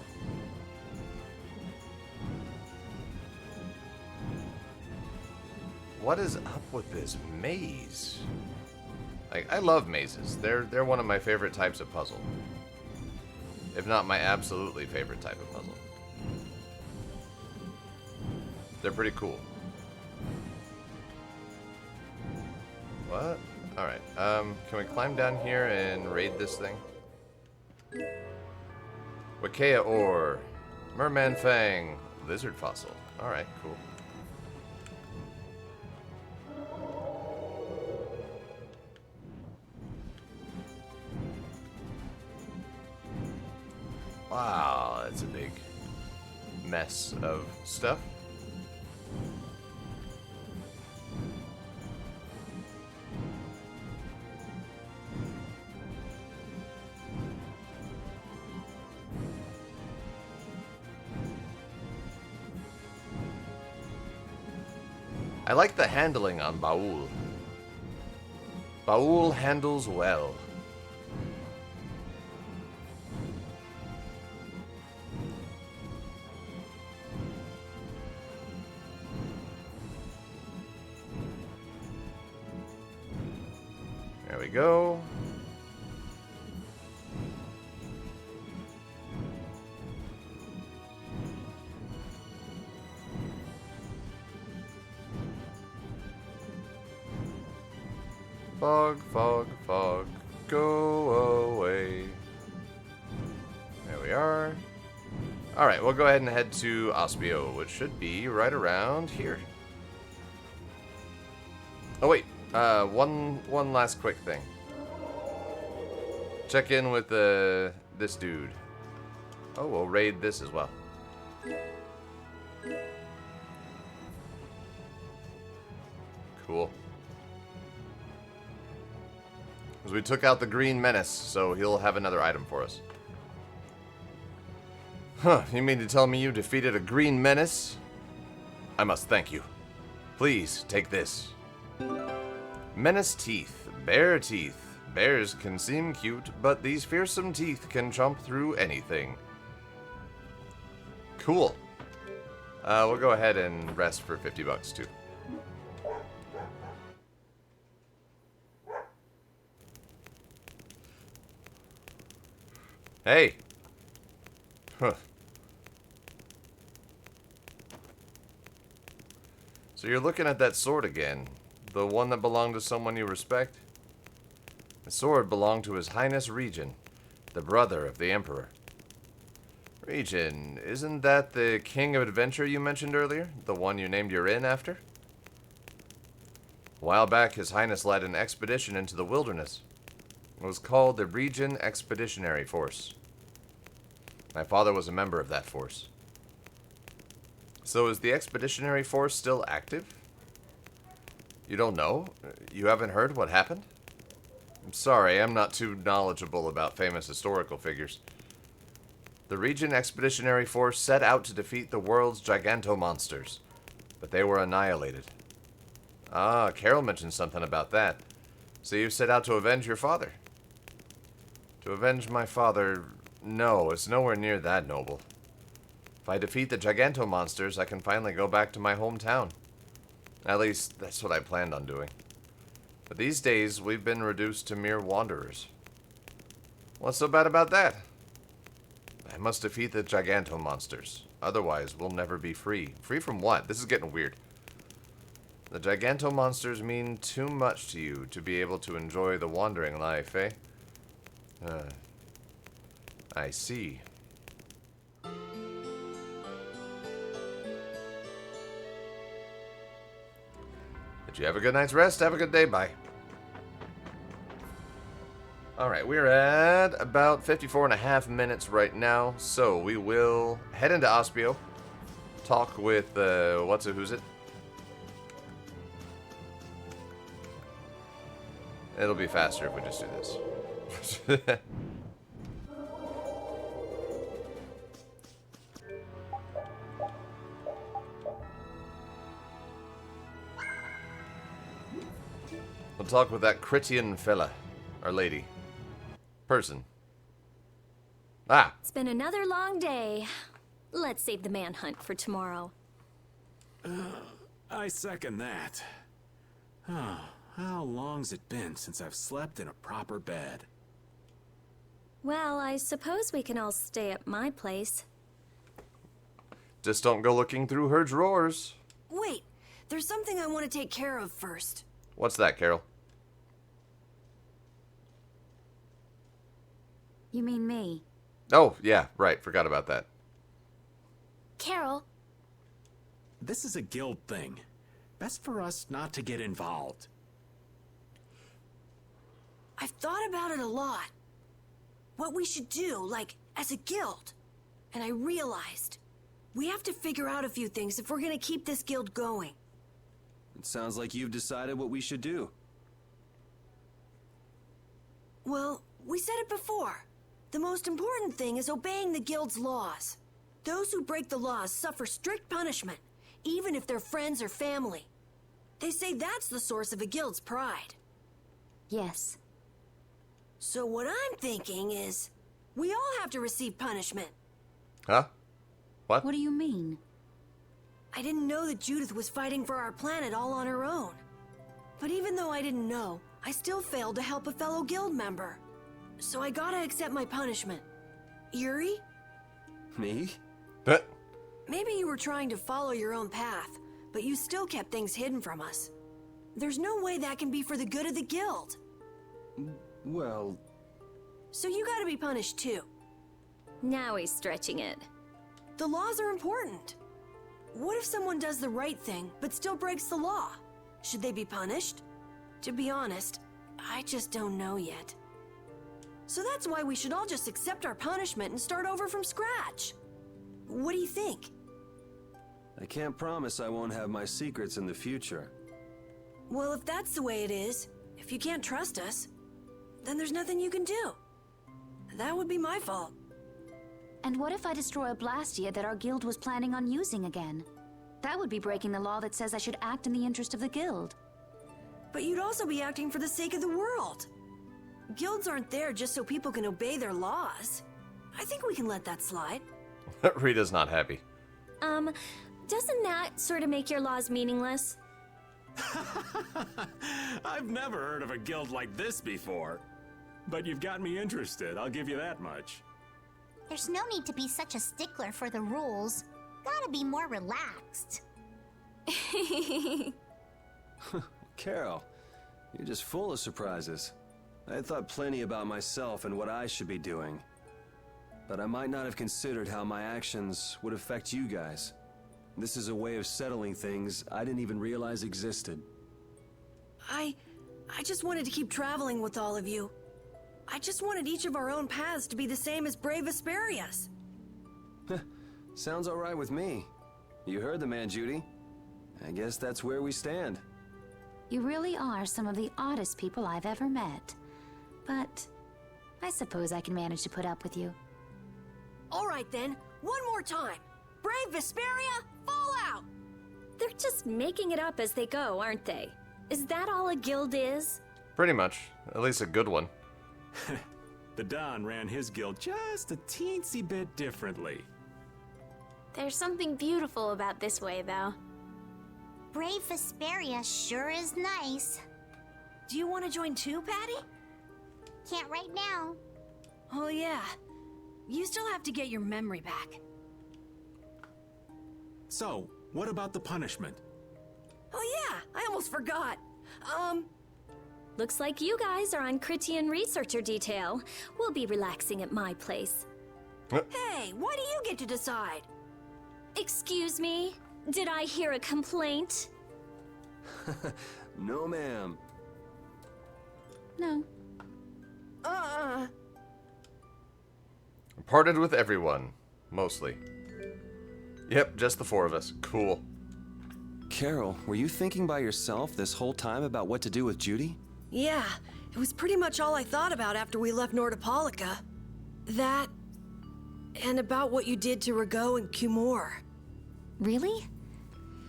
What is up with this maze? Like, I love mazes. They're one of my favorite types of puzzle. If not my absolutely favorite type of puzzle. They're pretty cool. What? Alright, can we climb down here and raid this thing? Wakea ore, Merman Fang, Lizard Fossil. Alright, cool. Wow, that's a big mess of stuff. I like the handling on Baul. Baul handles well. There we go. Fog, fog, fog, go away. There we are. Alright, we'll go ahead and head to Ospio, which should be right around here. Oh wait, one last quick thing. Check in with this dude. Oh, we'll raid this as well. Cool. Because we took out the Green Menace, so he'll have another item for us. Huh, you mean to tell me you defeated a Green Menace? I must thank you. Please, take this. Menace teeth, bear teeth. Bears can seem cute, but these fearsome teeth can chomp through anything. Cool. We'll go ahead and rest for 50 bucks too. Hey. Huh. So you're looking at that sword again. The one that belonged to someone you respect? The sword belonged to His Highness Regent, the brother of the Emperor. Regent, isn't that the King of Adventure you mentioned earlier? The one you named your inn after? A while back, His Highness led an expedition into the wilderness. It was called the Regent Expeditionary Force. My father was a member of that force. So is the Expeditionary Force still active? You don't know? You haven't heard what happened? I'm sorry, I'm not too knowledgeable about famous historical figures. The Regent Expeditionary Force set out to defeat the world's gigantomonsters, but they were annihilated. Ah, Carol mentioned something about that. So you set out to avenge your father? To avenge my father... No, it's nowhere near that noble. If I defeat the gigantomonsters, I can finally go back to my hometown. At least, that's what I planned on doing. But these days, we've been reduced to mere wanderers. What's so bad about that? I must defeat the gigantomonsters. Otherwise, we'll never be free. Free from what? This is getting weird. The gigantomonsters mean too much to you to be able to enjoy the wandering life, eh? I see. Did you have a good night's rest? Have a good day. Bye. Alright, we're at about 54.5 minutes right now, so we will head into Ospio, talk with, who's it? It'll be faster if we just do this. We'll talk with that Critian fella. Or lady. Person. Ah! It's been another long day. Let's save the manhunt for tomorrow. I second that. Oh, how long's it been since I've slept in a proper bed? Well, I suppose we can all stay at my place. Just don't go looking through her drawers. Wait, there's something I want to take care of first. What's that, Carol? You mean me? Oh, yeah, right. Forgot about that. Carol, This is a guild thing. Best for us not to get involved. I've thought about it a lot. What we should do, like, as a guild. And I realized, we have to figure out a few things if we're gonna keep this guild going. It sounds like you've decided what we should do. Well, we said it before. The most important thing is obeying the guild's laws. Those who break the laws suffer strict punishment, even if they're friends or family. They say that's the source of a guild's pride. Yes. So what I'm thinking is, we all have to receive punishment. Huh? What? What do you mean? I didn't know that Judith was fighting for our planet all on her own. But even though I didn't know, I still failed to help a fellow guild member. So I gotta accept my punishment. Yuri? Me? Maybe you were trying to follow your own path, but you still kept things hidden from us. There's no way that can be for the good of the guild. Well... So you gotta be punished too. Now he's stretching it. The laws are important. What if someone does the right thing, but still breaks the law? Should they be punished? To be honest, I just don't know yet. So that's why we should all just accept our punishment and start over from scratch. What do you think? I can't promise I won't have my secrets in the future. Well, if that's the way it is, if you can't trust us, then there's nothing you can do. That would be my fault. And what if I destroy a Blastia that our guild was planning on using again? That would be breaking the law that says I should act in the interest of the guild. But you'd also be acting for the sake of the world. Guilds aren't there just so people can obey their laws. I think we can let that slide. Rita's not happy. Doesn't that sort of make your laws meaningless? I've never heard of a guild like this before. But you've got me interested, I'll give you that much. There's no need to be such a stickler for the rules. Gotta be more relaxed. Carol, you're just full of surprises. I had thought plenty about myself and what I should be doing. But I might not have considered how my actions would affect you guys. This is a way of settling things I didn't even realize existed. I just wanted to keep traveling with all of you. I just wanted each of our own paths to be the same as brave Vesperia's. Sounds alright with me. You heard the man, Judy. I guess that's where we stand. You really are some of the oddest people I've ever met. But I suppose I can manage to put up with you. All right then, one more time. Brave Vesperia, fall out! They're just making it up as they go, aren't they? Is that all a guild is? Pretty much. At least a good one. The Don ran his guild just a teensy bit differently. there's something beautiful about this way, though. Brave Vesperia sure is nice. Do you want to join too, Patty? Can't right now. Oh yeah. You still have to get your memory back. So, what about the punishment? Oh yeah, I almost forgot. Looks like you guys are on Critian researcher detail. We'll be relaxing at my place. Hey, why do you get to decide? Excuse me? Did I hear a complaint? No, ma'am. No. Parted with everyone. Mostly. Yep, just the four of us. Cool. Carol, were you thinking by yourself this whole time about what to do with Judy? Yeah, it was pretty much all I thought about after we left Nordopolica. That, and about what you did to Rago and Cumor. Really?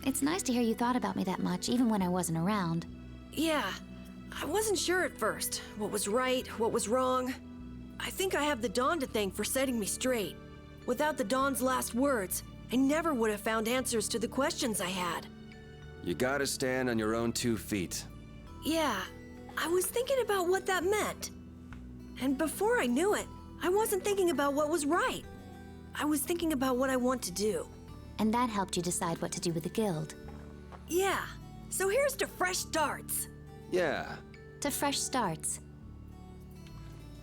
It's nice to hear you thought about me that much, even when I wasn't around. Yeah, I wasn't sure at first what was right, what was wrong. I think I have the Dawn to thank for setting me straight. Without the Dawn's last words, I never would have found answers to the questions I had. You gotta stand on your own 2 feet. Yeah, I was thinking about what that meant. And before I knew it, I wasn't thinking about what was right. I was thinking about what I want to do. And that helped you decide what to do with the guild. Yeah, so here's to fresh starts. Yeah. To fresh starts.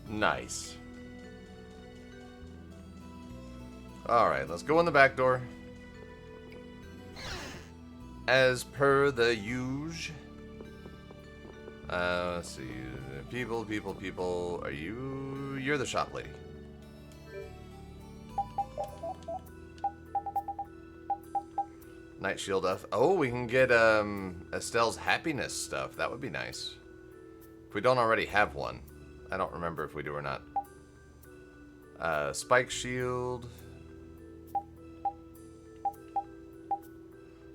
Nice. Alright, let's go in the back door. As per the usual. Let's see. People. Are you... You're the shop lady. Night shield up. Oh, we can get Estelle's happiness stuff. That would be nice. If we don't already have one. I don't remember if we do or not. Spike shield.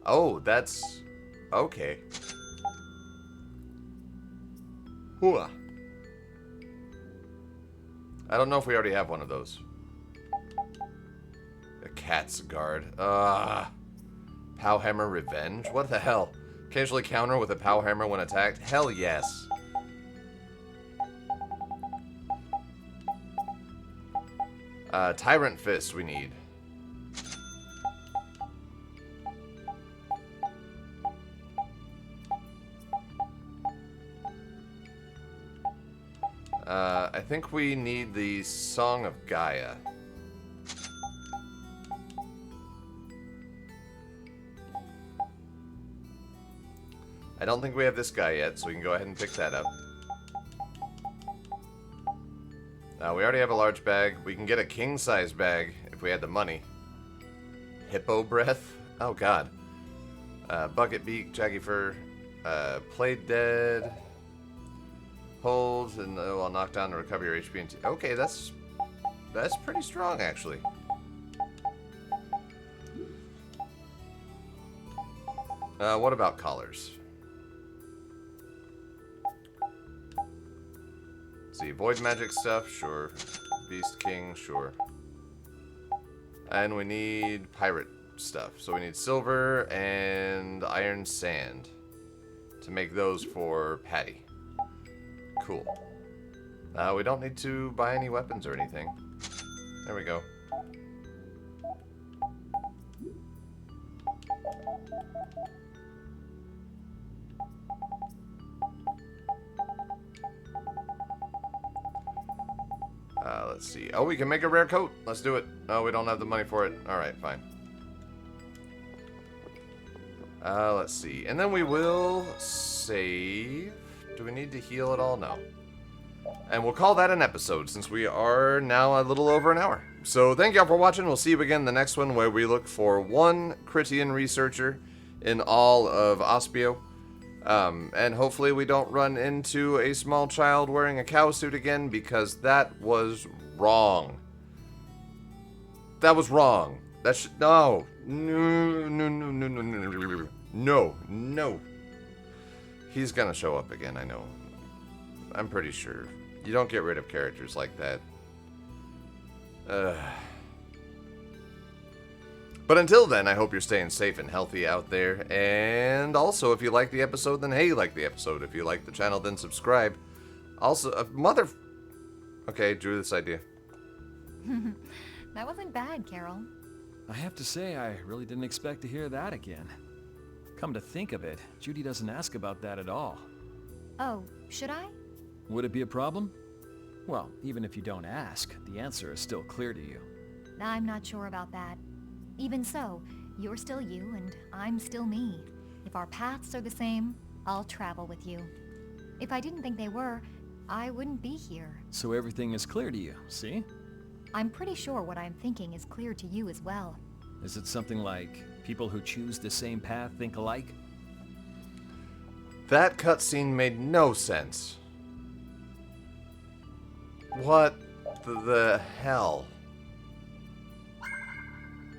Oh, that's... Okay. Hooah. I don't know if we already have one of those. A cat's guard. Pow hammer revenge? What the hell? Occasionally counter with a pow hammer when attacked? Hell yes. Tyrant fist we need. I think we need the Song of Gaia. I don't think we have this guy yet, so we can go ahead and pick that up. We already have a large bag. We can get a king-size bag if we had the money. Hippo breath? Oh god. Bucket beak, jaggy fur, played dead. Hold, and I'll knock down to recover your HP. And okay, that's pretty strong, actually. What about collars? Let's see, void magic stuff, sure. Beast King, sure. And we need pirate stuff. So we need silver and iron sand to make those for Patty. Cool. We don't need to buy any weapons or anything. There we go. Let's see. Oh, we can make a rare coat. Let's do it. Oh, we don't have the money for it. Alright, fine. Let's see. And then we will save. Do we need to heal at all? No. And we'll call that an episode since we are now a little over an hour. So thank y'all for watching. We'll see you again in the next one where we look for one Critian researcher in all of Ospio. And hopefully we don't run into a small child wearing a cow suit again because that was wrong. That was wrong. That should... No. No. He's gonna show up again, I know. I'm pretty sure. You don't get rid of characters like that. But until then, I hope you're staying safe and healthy out there. And also, if you like the episode, then hey, like the episode. If you like the channel, then subscribe. Also, Okay, drew this idea. That wasn't bad, Carol. I have to say, I really didn't expect to hear that again. Come to think of it, Judy doesn't ask about that at all. Oh, should I? Would it be a problem? Well, even if you don't ask, the answer is still clear to you. I'm not sure about that. Even so, you're still you and I'm still me. If our paths are the same, I'll travel with you. If I didn't think they were, I wouldn't be here. So everything is clear to you, see? I'm pretty sure what I'm thinking is clear to you as well. Is it something like people who choose the same path think alike? That cutscene made no sense. What the hell?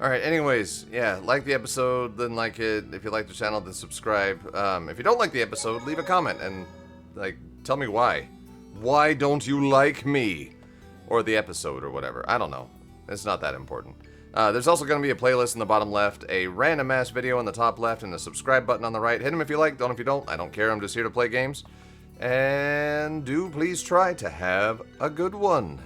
Alright, anyways, yeah, like the episode, then like it. If you like the channel, then subscribe. If you don't like the episode, leave a comment, and Like, tell me why. Why don't you like me? Or the episode or whatever. I don't know. It's not that important. There's also going to be a playlist in the bottom left, a random ass video in the top left, and a subscribe button on the right. Hit them if you like, don't if you don't. I don't care. I'm just here to play games. And do please try to have a good one.